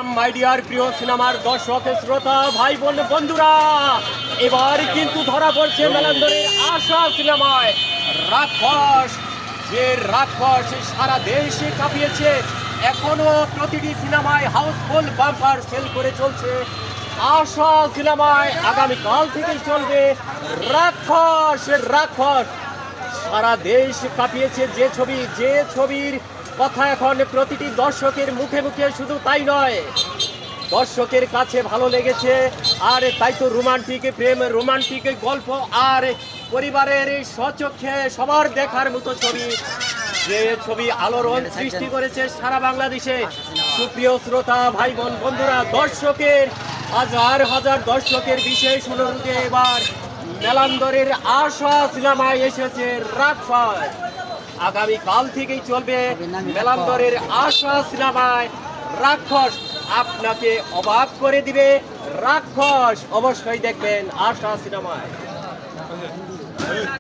সালাম my dear প্রিয় সিনেমার দর্শক শ্রোতা ভাই বোন বন্ধুরা, এবার কিন্তু ধরা পড়ছে মেলান্দরের আশা সিনেমায় রাক্ষস। যে রাক্ষস সারা দেশে কাঁপিয়েছে, এখনো প্রতিটি সিনেমায় হাউসফুল বাম্পার সেল করে চলছে। আশা সিনেমায় আগামীকাল থেকেই চলবে রাক্ষস। রাক্ষস সারা দেশ কাঁপিয়েছে যে ছবির কথা এখন প্রতিটি দর্শকের মুখে মুখে, শুধু তাই নয়, দর্শকের কাছে ভালো লেগেছে। আর তাই তো রোমান্টিক প্রেম, রোমান্টিক গল্প আর পরিবারের স্বচক্ষে সবার দেখার মতো ছবি, যে ছবি আলোড়ন সৃষ্টি করেছে সারা বাংলাদেশে। সুপ্রিয় শ্রোতা ভাই বোন বন্ধুরা, দর্শকের হাজার হাজার দর্শকের বিশেষ অনুরোধে এবার মেলান্দরের আশা সিনেমায় এসেছে রাক্ষস। আগামীকাল থেকেই চলবে মেলান্দরের আশা সিনেমায় রাক্ষস। আপনাকে অবাক করে দিবে রাক্ষস। অবশ্যই দেখবেন আশা সিনেমায়।